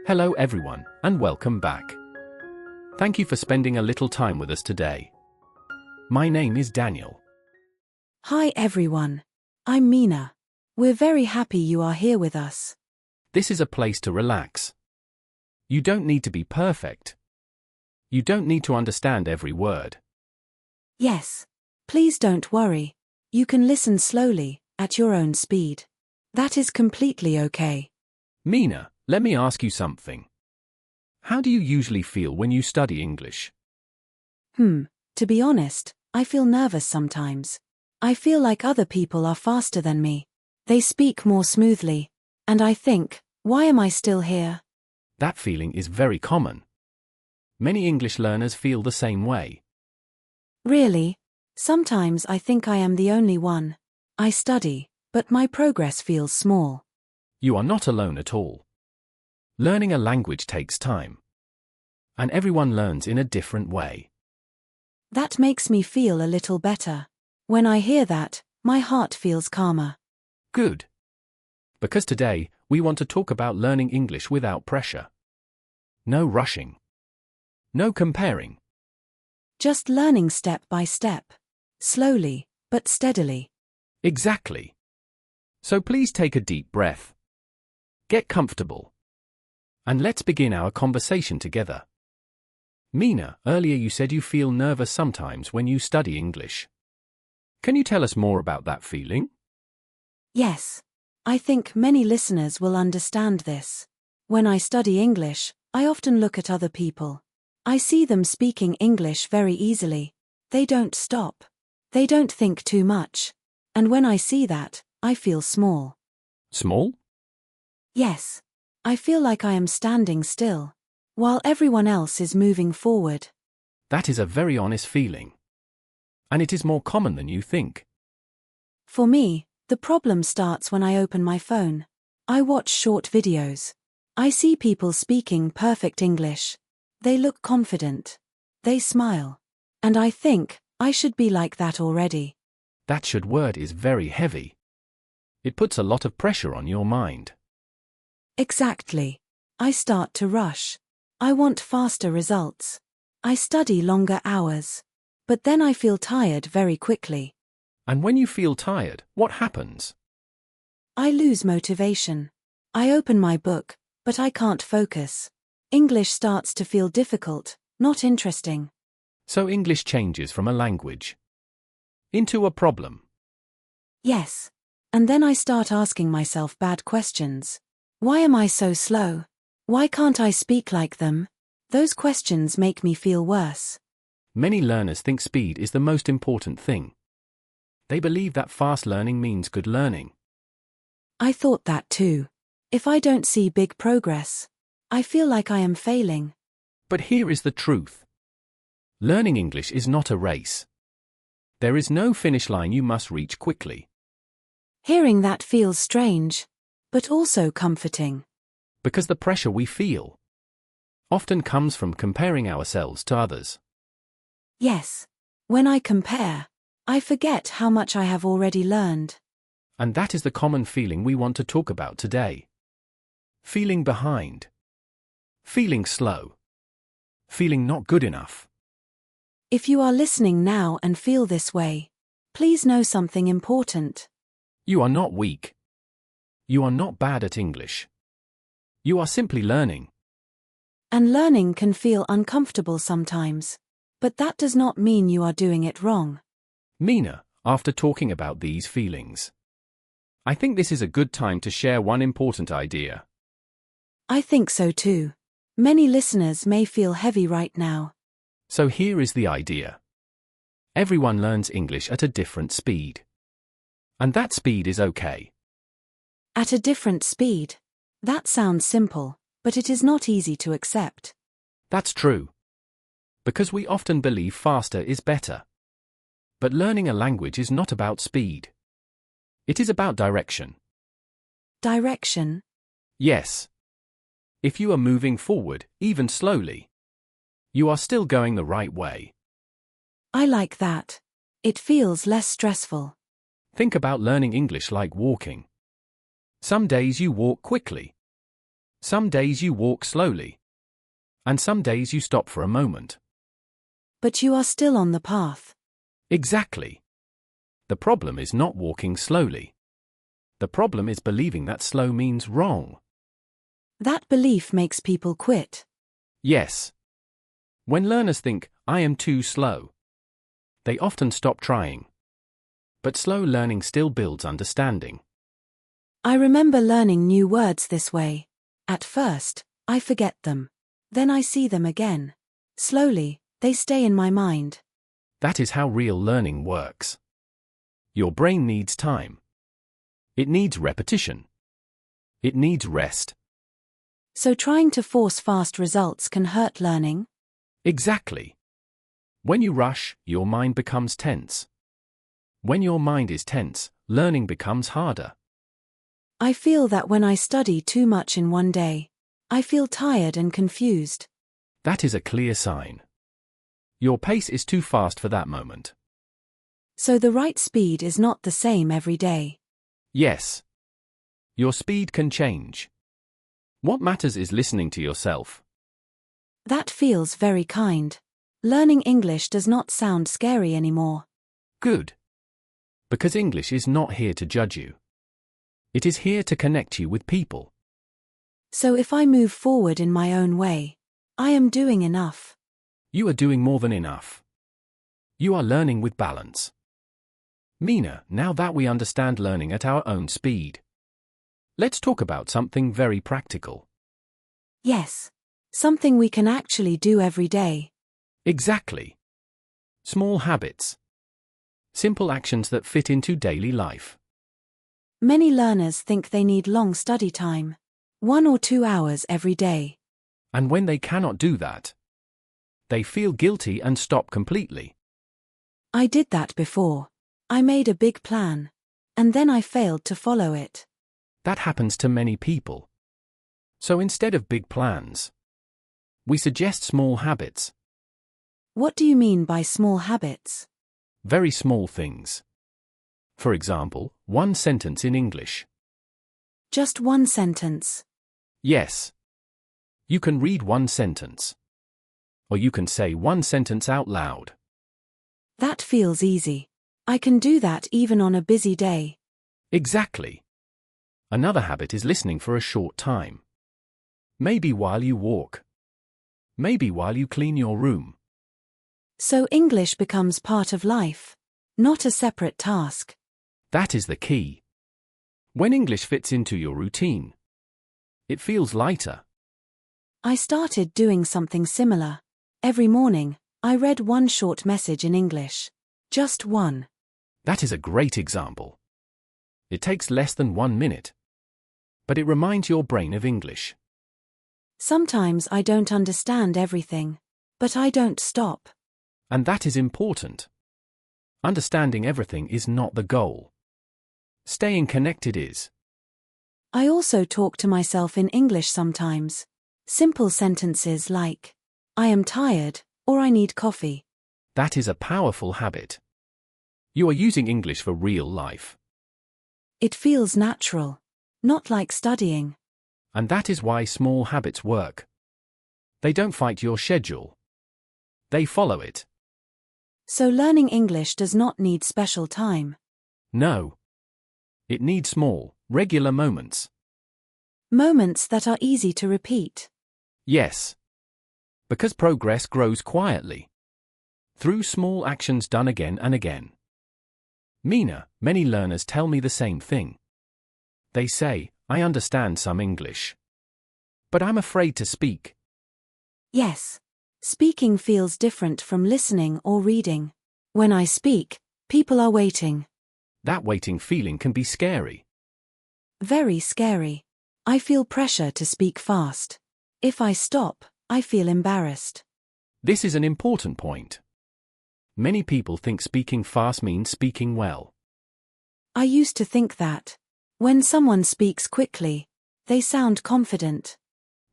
Hello everyone, and welcome back. Thank you for spending a little time with us today. My name is Daniel. Hi everyone. I'm Mina. We're very happy you are here with us. This is a place to relax. You don't need to be perfect. You don't need to understand every word. Yes. Please don't worry. You can listen slowly, at your own speed. That is completely okay. Mina, let me ask you something. How do you usually feel when you study English? To be honest, I feel nervous sometimes. I feel like other people are faster than me. They speak more smoothly. And I think, why am I still here? That feeling is very common. Many English learners feel the same way. Really? Sometimes I think I am the only one. I study, but my progress feels small. You are not alone at all. Learning a language takes time. And everyone learns in a different way. That makes me feel a little better. When I hear that, my heart feels calmer. Good. Because today, we want to talk about learning English without pressure. No rushing. No comparing. Just learning step by step. Slowly, but steadily. Exactly. So please take a deep breath. Get comfortable. And let's begin our conversation together. Mina, earlier you said you feel nervous sometimes when you study English. Can you tell us more about that feeling? Yes. I think many listeners will understand this. When I study English, I often look at other people. I see them speaking English very easily. They don't stop. They don't think too much. And when I see that, I feel small. Small? Yes. I feel like I am standing still, while everyone else is moving forward. That is a very honest feeling. And it is more common than you think. For me, the problem starts when I open my phone. I watch short videos. I see people speaking perfect English. They look confident. They smile. And I think, I should be like that already. That should word is very heavy. It puts a lot of pressure on your mind. Exactly. I start to rush. I want faster results. I study longer hours. But then I feel tired very quickly. And when you feel tired, what happens? I lose motivation. I open my book, but I can't focus. English starts to feel difficult, not interesting. So English changes from a language into a problem. Yes. And then I start asking myself bad questions. Why am I so slow? Why can't I speak like them? Those questions make me feel worse. Many learners think speed is the most important thing. They believe that fast learning means good learning. I thought that too. If I don't see big progress, I feel like I am failing. But here is the truth. Learning English is not a race. There is no finish line you must reach quickly. Hearing that feels strange, but also comforting. Because the pressure we feel often comes from comparing ourselves to others. Yes. When I compare, I forget how much I have already learned. And that is the common feeling we want to talk about today. Feeling behind. Feeling slow. Feeling not good enough. If you are listening now and feel this way, please know something important. You are not weak. You are not bad at English. You are simply learning. And learning can feel uncomfortable sometimes. But that does not mean you are doing it wrong. Mina, after talking about these feelings, I think this is a good time to share one important idea. I think so too. Many listeners may feel heavy right now. So here is the idea. Everyone learns English at a different speed. And that speed is okay. At a different speed. That sounds simple, but it is not easy to accept. That's true. Because we often believe faster is better. But learning a language is not about speed. It is about direction. Direction? Yes. If you are moving forward, even slowly, you are still going the right way. I like that. It feels less stressful. Think about learning English like walking. Some days you walk quickly. Some days you walk slowly. And some days you stop for a moment. But you are still on the path. Exactly. The problem is not walking slowly. The problem is believing that slow means wrong. That belief makes people quit. Yes. When learners think, I am too slow, they often stop trying. But slow learning still builds understanding. I remember learning new words this way. At first, I forget them. Then I see them again. Slowly, they stay in my mind. That is how real learning works. Your brain needs time. It needs repetition. It needs rest. So trying to force fast results can hurt learning? Exactly. When you rush, your mind becomes tense. When your mind is tense, learning becomes harder. I feel that when I study too much in one day, I feel tired and confused. That is a clear sign. Your pace is too fast for that moment. So the right speed is not the same every day. Yes. Your speed can change. What matters is listening to yourself. That feels very kind. Learning English does not sound scary anymore. Good. Because English is not here to judge you. It is here to connect you with people. So if I move forward in my own way, I am doing enough. You are doing more than enough. You are learning with balance. Mina, now that we understand learning at our own speed, let's talk about something very practical. Yes. Something we can actually do every day. Exactly. Small habits. Simple actions that fit into daily life. Many learners think they need long study time. 1 or 2 hours every day. And when they cannot do that, they feel guilty and stop completely. I did that before. I made a big plan. And then I failed to follow it. That happens to many people. So instead of big plans, we suggest small habits. What do you mean by small habits? Very small things. For example, one sentence in English. Just one sentence. Yes. You can read one sentence. Or you can say one sentence out loud. That feels easy. I can do that even on a busy day. Exactly. Another habit is listening for a short time. Maybe while you walk. Maybe while you clean your room. So English becomes part of life, not a separate task. That is the key. When English fits into your routine, it feels lighter. I started doing something similar. Every morning, I read one short message in English. Just one. That is a great example. It takes less than 1 minute. But it reminds your brain of English. Sometimes I don't understand everything, but I don't stop. And that is important. Understanding everything is not the goal. Staying connected is. I also talk to myself in English sometimes. Simple sentences like, I am tired, or I need coffee. That is a powerful habit. You are using English for real life. It feels natural, not like studying. And that is why small habits work. They don't fight your schedule. They follow it. So learning English does not need special time. No. It needs small, regular moments. Moments that are easy to repeat. Yes. Because progress grows quietly. Through small actions done again and again. Mina, many learners tell me the same thing. They say, I understand some English. But I'm afraid to speak. Yes. Speaking feels different from listening or reading. When I speak, people are waiting. That waiting feeling can be scary. Very scary. I feel pressure to speak fast. If I stop, I feel embarrassed. This is an important point. Many people think speaking fast means speaking well. I used to think that. When someone speaks quickly, they sound confident.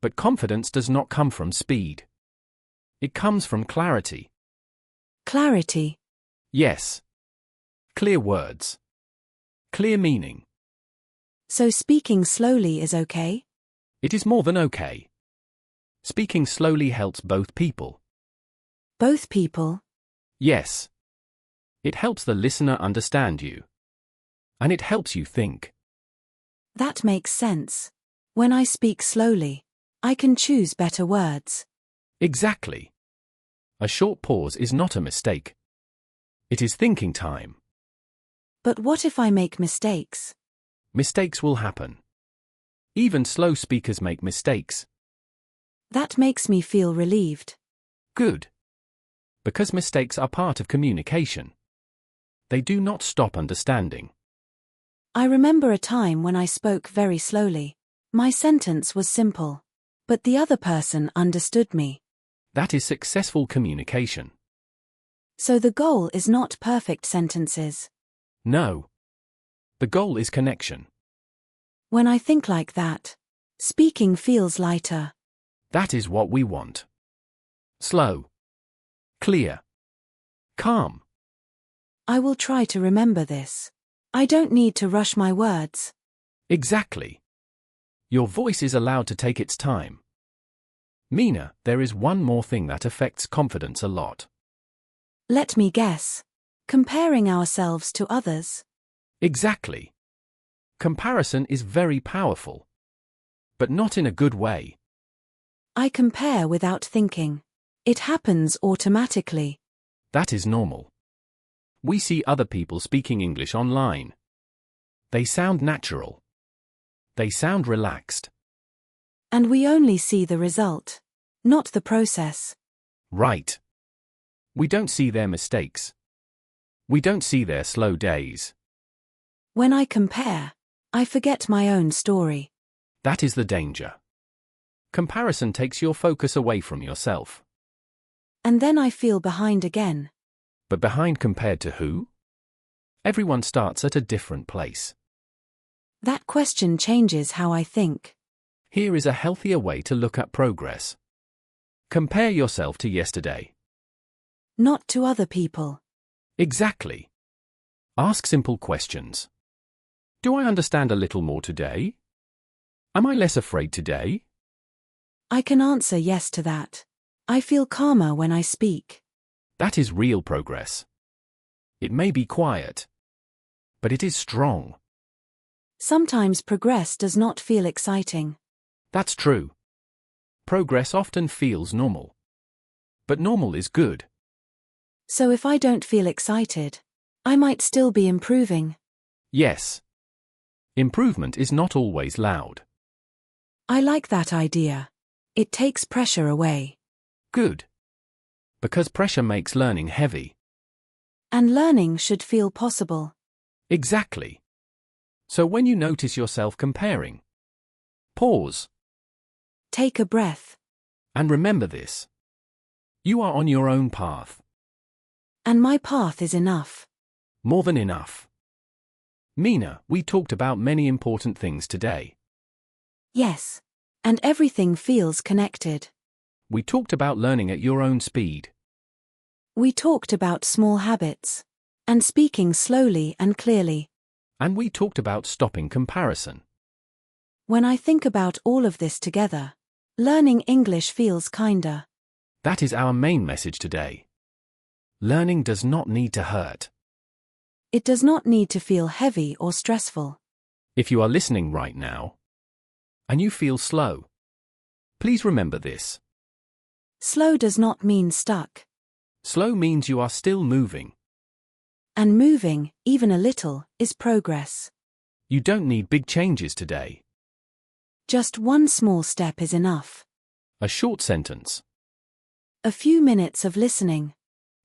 But confidence does not come from speed. It comes from clarity. Clarity. Yes. Clear words. Clear meaning. So speaking slowly is okay? It is more than okay. Speaking slowly helps both people. Both people? Yes. It helps the listener understand you. And it helps you think. That makes sense. When I speak slowly, I can choose better words. Exactly. A short pause is not a mistake. It is thinking time. But what if I make mistakes? Mistakes will happen. Even slow speakers make mistakes. That makes me feel relieved. Good. Because mistakes are part of communication. They do not stop understanding. I remember a time when I spoke very slowly. My sentence was simple. But the other person understood me. That is successful communication. So the goal is not perfect sentences. No. The goal is connection. When I think like that, speaking feels lighter. That is what we want. Slow. Clear. Calm. I will try to remember this. I don't need to rush my words. Exactly. Your voice is allowed to take its time. Mina, there is one more thing that affects confidence a lot. Let me guess. Comparing ourselves to others. Exactly. Comparison is very powerful. But not in a good way. I compare without thinking. It happens automatically. That is normal. We see other people speaking English online. They sound natural. They sound relaxed. And we only see the result, not the process. Right. We don't see their mistakes. We don't see their slow days. When I compare, I forget my own story. That is the danger. Comparison takes your focus away from yourself. And then I feel behind again. But behind compared to who? Everyone starts at a different place. That question changes how I think. Here is a healthier way to look at progress. Compare yourself to yesterday. Not to other people. Exactly. Ask simple questions. Do I understand a little more today? Am I less afraid today? I can answer yes to that. I feel calmer when I speak. That is real progress. It may be quiet, but it is strong. Sometimes progress does not feel exciting. That's true. Progress often feels normal. But normal is good. So if I don't feel excited, I might still be improving. Yes. Improvement is not always loud. I like that idea. It takes pressure away. Good. Because pressure makes learning heavy. And learning should feel possible. Exactly. So when you notice yourself comparing, pause. Take a breath. And remember this. You are on your own path. And my path is enough. More than enough. Mina, we talked about many important things today. Yes. And everything feels connected. We talked about learning at your own speed. We talked about small habits. And speaking slowly and clearly. And we talked about stopping comparison. When I think about all of this together, learning English feels kinder. That is our main message today. Learning does not need to hurt. It does not need to feel heavy or stressful. If you are listening right now, and you feel slow, please remember this. Slow does not mean stuck. Slow means you are still moving. And moving, even a little, is progress. You don't need big changes today. Just one small step is enough. A short sentence. A few minutes of listening.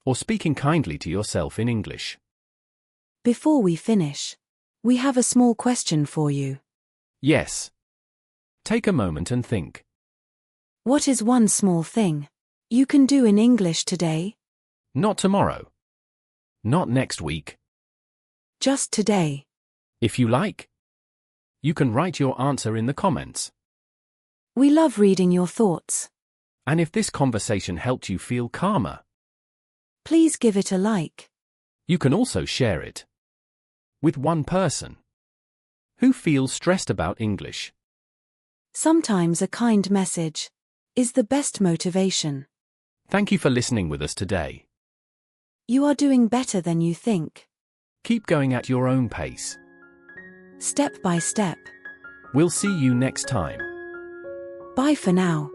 Or speaking kindly to yourself in English. Before we finish, we have a small question for you. Yes. Take a moment and think. What is one small thing you can do in English today? Not tomorrow. Not next week. Just today. If you like, you can write your answer in the comments. We love reading your thoughts. And if this conversation helped you feel calmer, please give it a like. You can also share it with one person who feels stressed about English. Sometimes a kind message is the best motivation. Thank you for listening with us today. You are doing better than you think. Keep going at your own pace. Step by step. We'll see you next time. Bye for now.